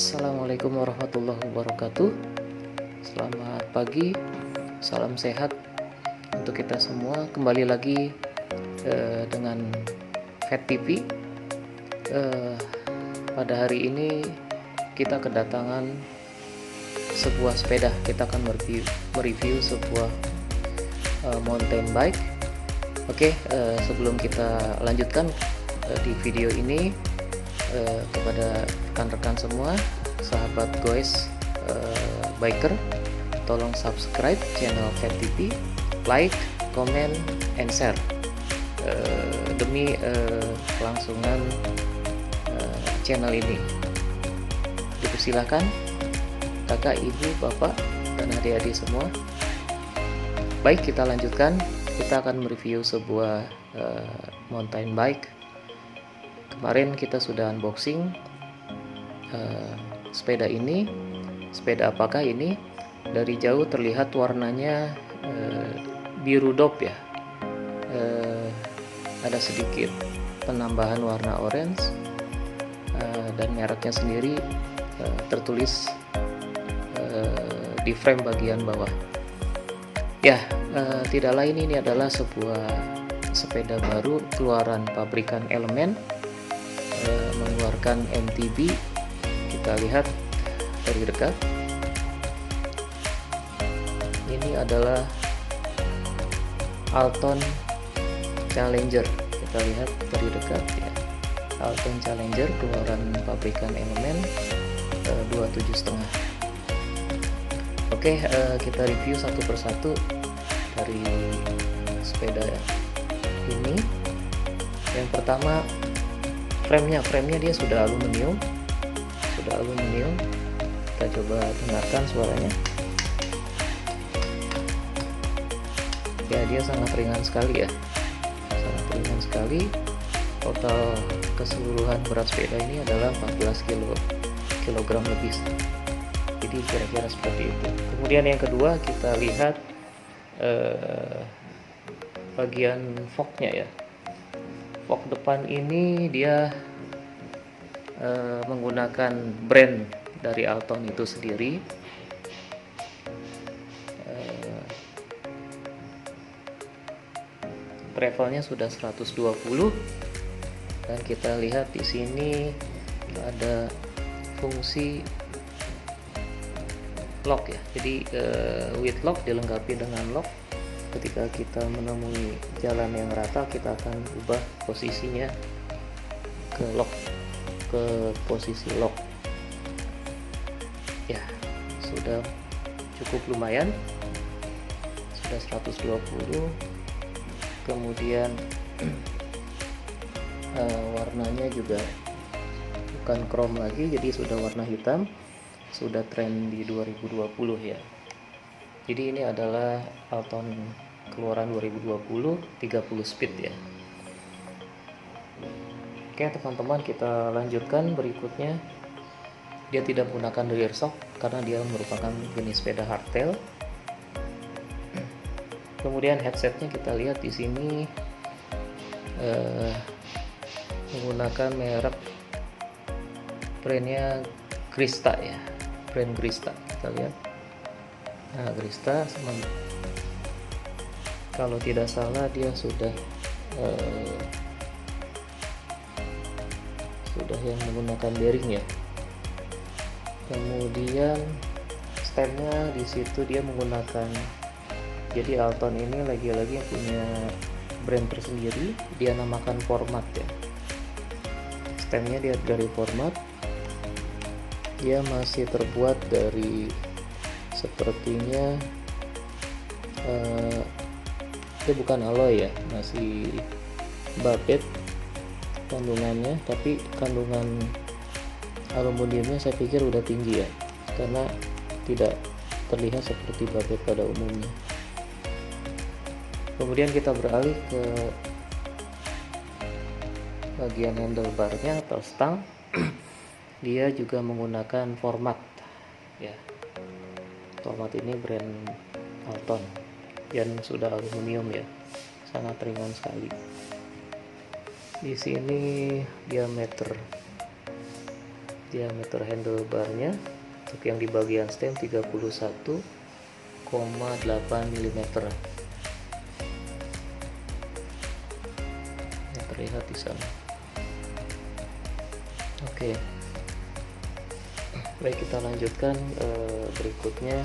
Assalamualaikum warahmatullahi wabarakatuh. Selamat pagi, salam sehat untuk kita semua. Kembali lagi dengan Fat TV. Pada hari ini kita kedatangan sebuah sepeda. Kita akan mereview sebuah mountain bike. Oke, sebelum kita lanjutkan di video ini, kepada rekan-rekan semua, sahabat goes biker, tolong subscribe channel Fat TV, like, comment, and share demi kelangsungan channel ini. Dipersilahkan kakak, ibu, bapak, dan adik-adik semua. Baik, kita lanjutkan. Kita akan mereview sebuah mountain bike. Kemarin kita sudah unboxing sepeda ini. Sepeda apakah ini? Dari jauh terlihat warnanya biru dop ya. Ada sedikit penambahan warna orange, dan mereknya sendiri tertulis di frame bagian bawah. Ya, tidak lain ini adalah sebuah sepeda baru keluaran pabrikan Elemen, mengeluarkan MTB. Kita lihat dari dekat. Ini adalah Alton Challenger. Kita lihat dari dekat ya. Alton Challenger keluaran pabrikan Elemen 27,5. Oke, kita review satu persatu dari sepeda ini. Yang pertama, frame-nya dia sudah aluminium. Kita coba dengarkan suaranya. Ya, dia sangat ringan sekali ya. Total keseluruhan berat sepeda ini adalah 14 kilogram lebih. Jadi kira-kira seperti itu. Kemudian yang kedua, kita lihat bagian forknya ya. Fork depan ini dia menggunakan brand dari Alton itu sendiri. Travelnya sudah 120, dan kita lihat di sini ada fungsi lock ya. Jadi with lock dilengkapi dengan lock. Ketika kita menemui jalan yang rata, kita akan ubah posisinya ke posisi lock. Ya, sudah cukup lumayan. Sudah 120. Kemudian warnanya juga bukan chrome lagi, jadi sudah warna hitam. Sudah tren di 2020 ya. Jadi ini adalah Alton keluaran 2020 30 speed ya. Oke teman-teman, kita lanjutkan berikutnya. Dia tidak menggunakan rear shock karena dia merupakan jenis sepeda hardtail. Kemudian headsetnya kita lihat di sini menggunakan merek brandnya Grista ya. Brand Grista, kita lihat. Nah, Grista, kalau tidak salah dia sudah yang menggunakan bearing ya. Kemudian stemnya di situ dia menggunakan, jadi Alton ini lagi-lagi punya brand tersendiri, dia namakan format ya. Stemnya dia dari format. Dia masih terbuat dari, sepertinya itu bukan alloy ya, masih babet kandungannya, tapi kandungan aluminiumnya saya pikir udah tinggi ya, karena tidak terlihat seperti babet pada umumnya. Kemudian kita beralih ke bagian handlebarnya atau stang. Dia juga menggunakan format ya. Format ini brand Alton dan sudah aluminium ya, sangat ringan sekali. Di sini diameter Diameter handlebarnya untuk yang di bagian stem 31,8 mm. Yang terlihat di sana. Oke. Baik, kita lanjutkan berikutnya.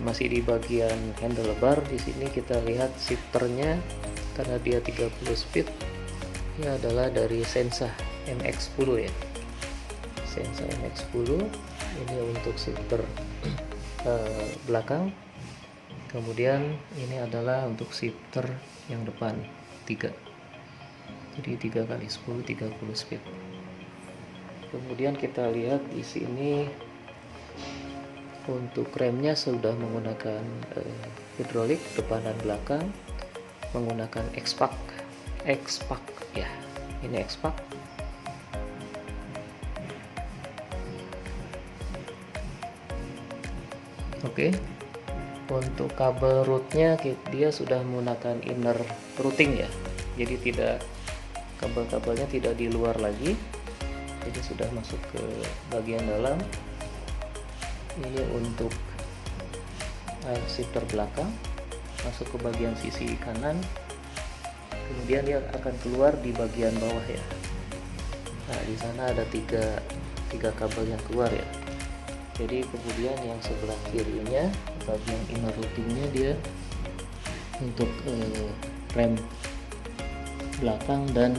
Masih di bagian handlebar. Di sini kita lihat shifternya, karena dia 30 speed, ini adalah dari Sensa MX10 ya. Sensa MX10 ini untuk shifter belakang. Kemudian ini adalah untuk shifter yang depan 3. Jadi 3x10 30 speed. Kemudian kita lihat di sini untuk remnya sudah menggunakan hidrolik depan dan belakang, menggunakan X-Pack ya. Ini X-Pack. Oke. Untuk kabel rootnya dia sudah menggunakan inner routing ya. Jadi kabel-kabelnya tidak di luar lagi. Jadi sudah masuk ke bagian dalam. Ini untuk shifter belakang, masuk ke bagian sisi kanan, kemudian dia akan keluar di bagian bawah ya. Nah, di sana ada tiga kabel yang keluar ya. Jadi kemudian yang sebelah kirinya, bagian inner routingnya dia untuk rem belakang dan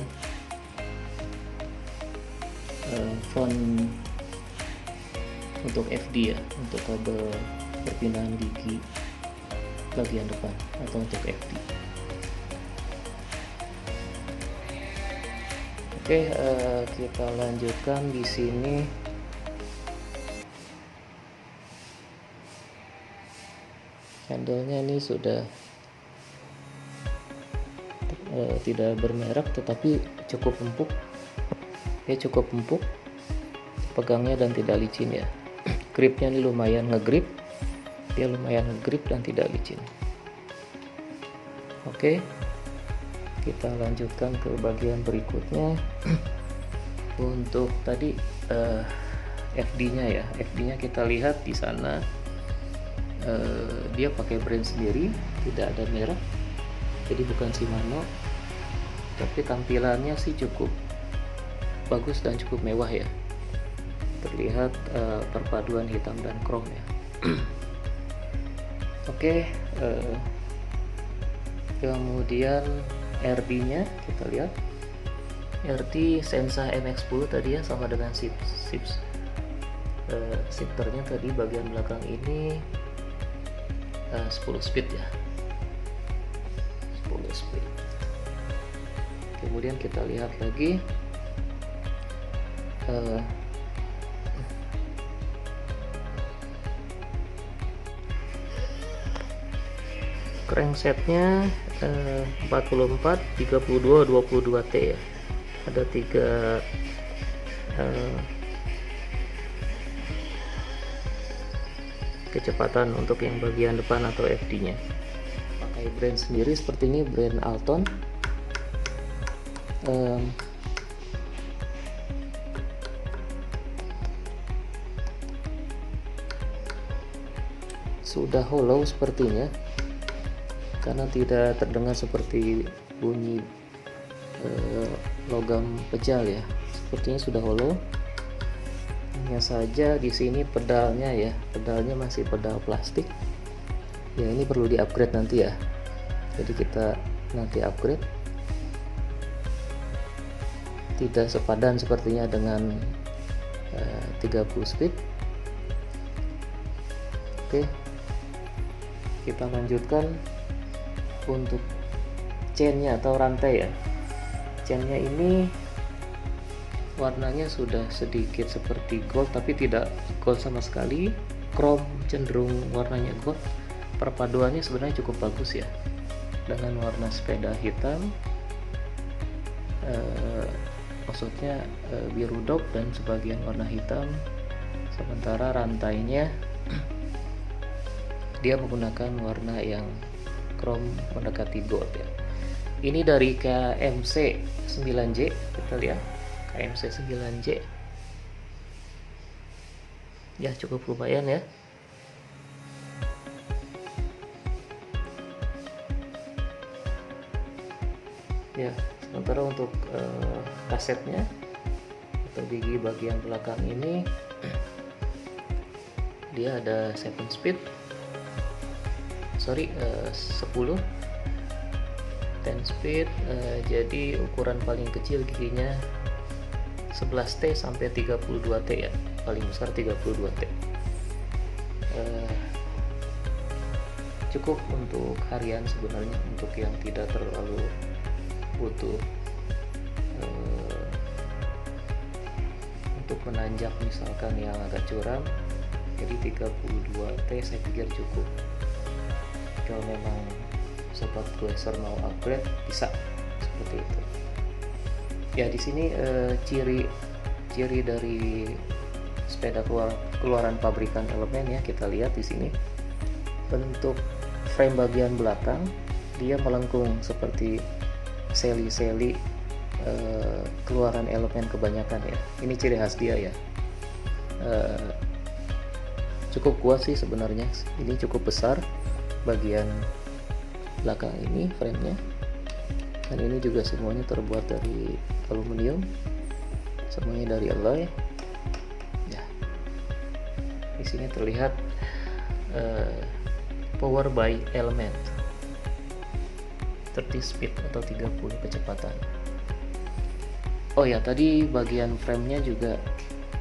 front untuk FD ya, untuk kabel perpindahan gigi bagian depan atau untuk FD. Oke, kita lanjutkan di sini. Handle-nya ini sudah tidak bermerek, tetapi cukup empuk. Ya, cukup empuk pegangnya dan tidak licin ya. Gripnya ini lumayan ngegrip, dia lumayan ngegrip dan tidak licin. Oke, kita lanjutkan ke bagian berikutnya. Untuk tadi FD-nya ya, FD-nya kita lihat di sana dia pakai brand sendiri, tidak ada merek, jadi bukan Shimano, tapi tampilannya sih cukup bagus dan cukup mewah ya. Terlihat perpaduan hitam dan chrome ya. Oke, kemudian RD-nya kita lihat. RD Sensa MX10 tadi ya, sama dengan shifternya tadi bagian belakang ini 10 speed ya. 10 speed. Kemudian kita lihat lagi cranksetnya 44, 32, 22T ya. Ada 3 kecepatan untuk yang bagian depan atau FD-nya. Pakai brand sendiri seperti ini, brand Alton. Sudah hollow sepertinya, karena tidak terdengar seperti bunyi logam pejal ya. Sepertinya sudah hollow. Hanya saja di sini pedalnya ya, pedalnya masih pedal plastik. Ya, ini perlu di-upgrade nanti ya. Jadi kita nanti upgrade. Tidak sepadan sepertinya dengan 30 speed. Oke. Kita lanjutkan untuk chainnya atau rantai ya. Chainnya ini warnanya sudah sedikit seperti gold, tapi tidak gold sama sekali. Chrome, cenderung warnanya gold. Perpaduannya sebenarnya cukup bagus ya, dengan warna sepeda hitam, maksudnya biru dop dan sebagian warna hitam. Sementara rantainya dia menggunakan warna yang chrome mendekati gold ya. Ini dari KMC 9J, kita lihat KMC 9J ya, cukup lumayan ya. Ya, sementara untuk kasetnya atau gigi bagian belakang ini dia ada 7 speed, 10 speed, jadi ukuran paling kecil giginya 11T sampai 32T ya, paling besar 32T. Cukup untuk harian sebenarnya, untuk yang tidak terlalu butuh untuk menanjak misalkan yang agak curam, jadi 32T saya pikir cukup. Kalau memang sobat Glaser mau upgrade bisa seperti itu ya. Di sini ciri dari sepeda keluaran pabrikan Elemen ya, kita lihat di sini bentuk frame bagian belakang dia melengkung seperti seli-seli keluaran Elemen kebanyakan ya. Ini ciri khas dia ya. Cukup kuat sih sebenarnya, ini cukup besar bagian belakang ini framenya, dan ini juga semuanya terbuat dari aluminium, semuanya dari alloy ya. Di sini terlihat power by element 30 speed atau 30 kecepatan. Oh ya, tadi bagian framenya juga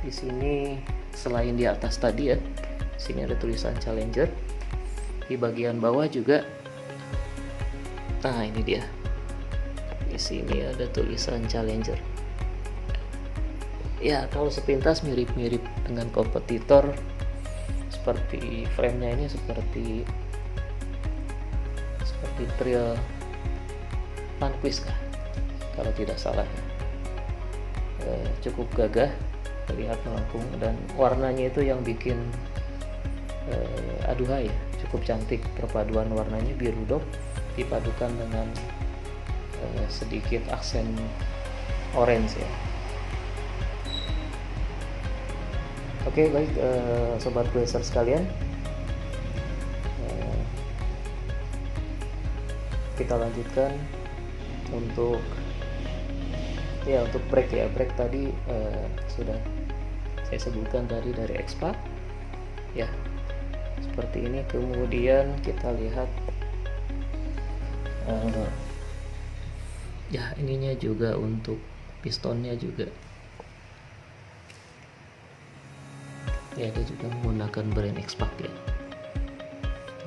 di sini selain di atas tadi ya, sini ada tulisan Challenger. Di bagian bawah juga, nah ini dia, di sini ada tulisan Challenger ya. Kalau sepintas mirip-mirip dengan kompetitor, seperti framenya ini seperti Trail Vanquish kah kalau tidak salah. Cukup gagah, terlihat melengkung, dan warnanya itu yang bikin aduhai ya, cukup cantik. Perpaduan warnanya biru dop dipadukan dengan sedikit aksen orange ya. Oke, baik sobat Glaser sekalian, kita lanjutkan untuk brake ya. Brake tadi sudah saya sebutkan tadi dari Expa ya, seperti ini. Kemudian kita lihat ya, ininya juga untuk pistonnya juga ya, dia juga menggunakan brand X-Pac ya.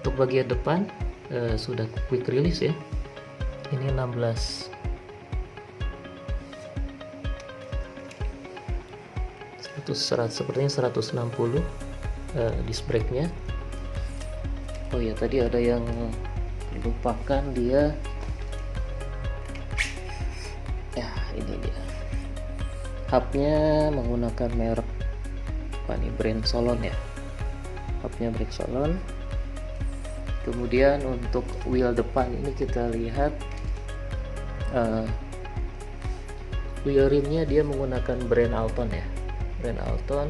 Untuk bagian depan sudah quick release ya, ini 16 sepertinya 160 disc brake-nya. Oh ya, tadi ada yang lupakan, dia ya, ini dia hubnya menggunakan merek apa nih, brand Solon ya, hubnya brand Solon. Kemudian untuk wheel depan ini kita lihat wheel rimnya dia menggunakan brand Alton ya, brand Alton.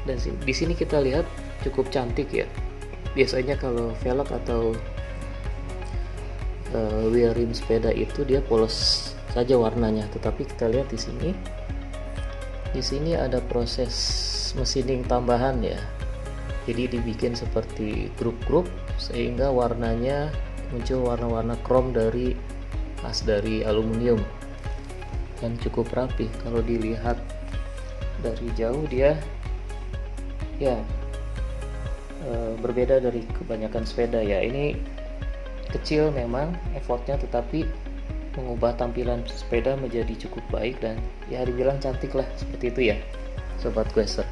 Dan di sini kita lihat cukup cantik ya. Biasanya kalau velg atau wheel rim sepeda itu dia polos saja warnanya, tetapi kita lihat di sini ada proses mesining tambahan ya. Jadi dibikin seperti grup-grup sehingga warnanya muncul warna-warna krom dari khas dari aluminium, dan cukup rapi. Kalau dilihat dari jauh dia ya berbeda dari kebanyakan sepeda ya. Ini kecil memang effortnya, tetapi mengubah tampilan sepeda menjadi cukup baik, dan ya dibilang cantik lah, seperti itu ya sobat Glaser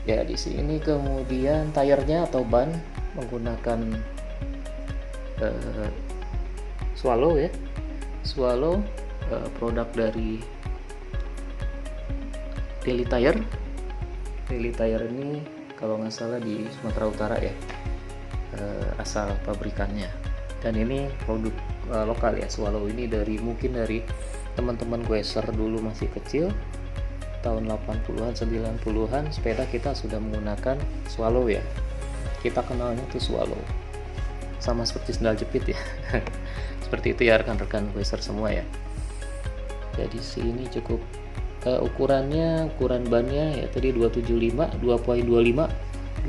ya. Di sini kemudian tayarnya atau ban menggunakan Swallow ya, Swallow produk dari Daily Tire. Daily Tire ini kalau nggak salah di Sumatera Utara ya, asal pabrikannya. Dan ini produk lokal ya, Swallow ini mungkin dari teman-teman Gueser dulu masih kecil, tahun 80-an 90-an sepeda kita sudah menggunakan Swallow ya, kita kenalnya tuh Swallow, sama seperti sendal jepit ya. Seperti itu ya rekan-rekan Gueser semua ya. Jadi sini cukup ukuran bannya ya tadi 275 2.25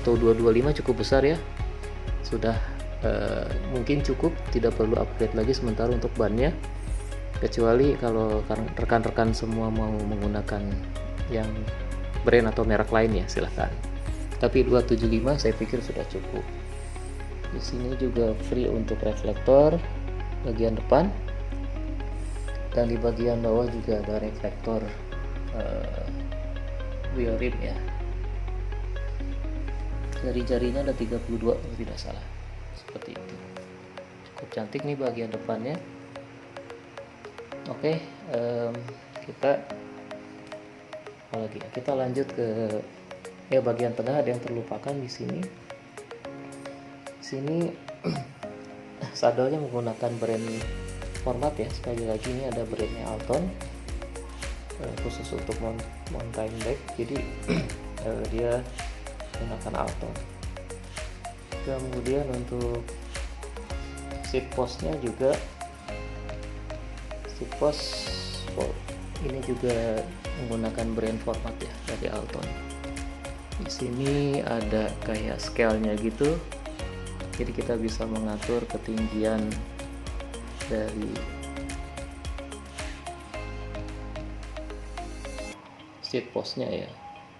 atau 225 cukup besar ya, sudah mungkin cukup, tidak perlu upgrade lagi sementara untuk bannya, kecuali kalau rekan-rekan semua mau menggunakan yang brand atau merek lain ya silahkan, tapi 275 saya pikir sudah cukup. Di sini juga free untuk reflektor bagian depan, dan di bagian bawah juga ada reflektor wheel rim ya. Jari-jarinya ada 32 kalau tidak salah, seperti itu. Cukup cantik nih bagian depannya. Oke, kita lanjut ke bagian tengah. Ada yang terlupakan di sini. Sadelnya menggunakan brand format ya, sekali lagi ini ada brandnya Alton, khusus untuk mountain bike, jadi dia menggunakan Alton. Kemudian untuk seat postnya juga ini juga menggunakan brand format ya dari Alton. Di sini ada kayak scale-nya gitu, jadi kita bisa mengatur ketinggian dari seat postnya ya.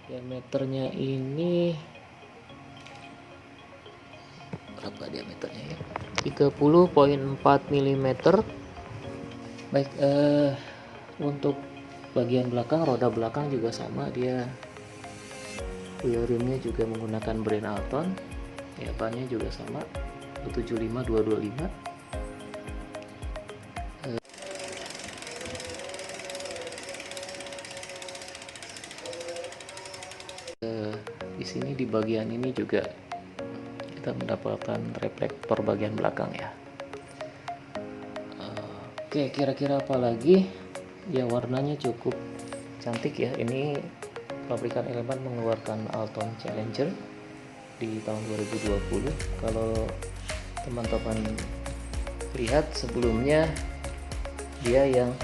Diameternya ini berapa diameternya ya? 30.4 mm. Baik, untuk bagian belakang, roda belakang juga sama, dia wheel rimnya juga menggunakan brand Alton ya, bannya juga sama 275 225. Di sini di bagian ini juga kita mendapatkan reflektor bagian belakang ya. Oke, kira-kira apa lagi ya, warnanya cukup cantik ya. Ini pabrikan Eleman mengeluarkan Alton Challenger di tahun 2020. Kalau teman-teman lihat sebelumnya dia yang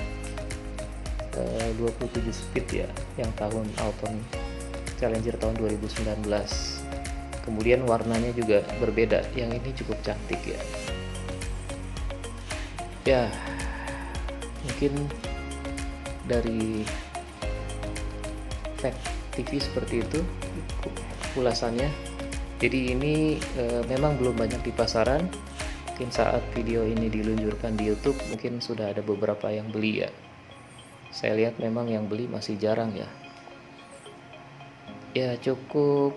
27 speed ya, yang tahun Alton Challenger tahun 2019. Kemudian warnanya juga berbeda, yang ini cukup cantik ya. Ya, mungkin dari Fact TV seperti itu ulasannya. Jadi ini memang belum banyak di pasaran. Mungkin saat video ini diluncurkan di YouTube mungkin sudah ada beberapa yang beli ya. Saya lihat memang yang beli masih jarang ya. Ya cukup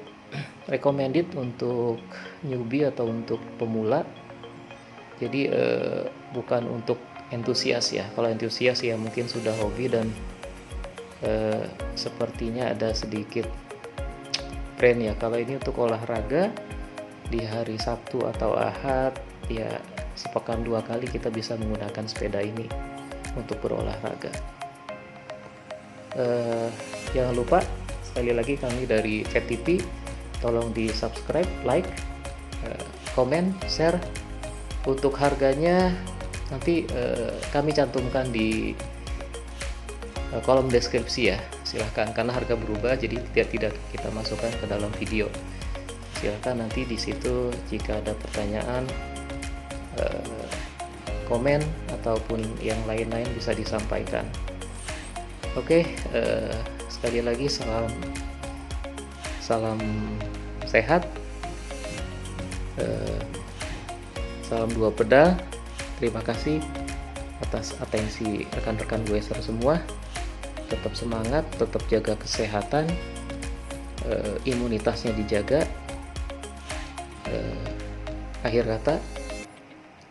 recommended untuk newbie atau untuk pemula. Jadi bukan untuk entusias ya. Kalau entusias ya mungkin sudah hobi dan sepertinya ada sedikit brand ya. Kalau ini untuk olahraga di hari Sabtu atau Ahad ya, sepekan 2 kali kita bisa menggunakan sepeda ini untuk berolahraga. Jangan lupa sekali lagi kami dari Fact TV, tolong di subscribe, like, komen, share. Untuk harganya nanti kami cantumkan di kolom deskripsi ya, silahkan, karena harga berubah jadi tidak kita masukkan ke dalam video. Silahkan nanti di situ jika ada pertanyaan, komen ataupun yang lain-lain bisa disampaikan. Oke, sekali lagi salam sehat, salam dua pedal. Terima kasih atas atensi rekan-rekan Gueser semua. Tetap semangat, tetap jaga kesehatan, imunitasnya dijaga. Akhir kata,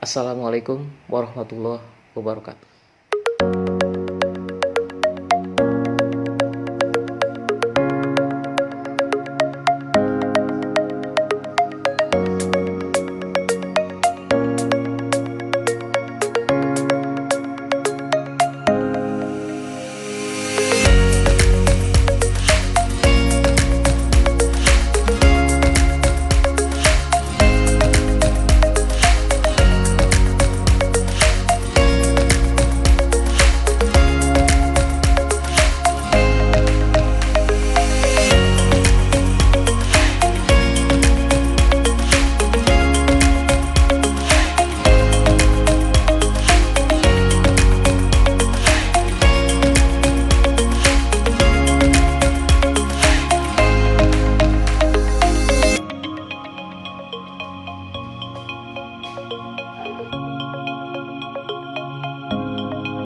assalamualaikum warahmatullahi wabarakatuh.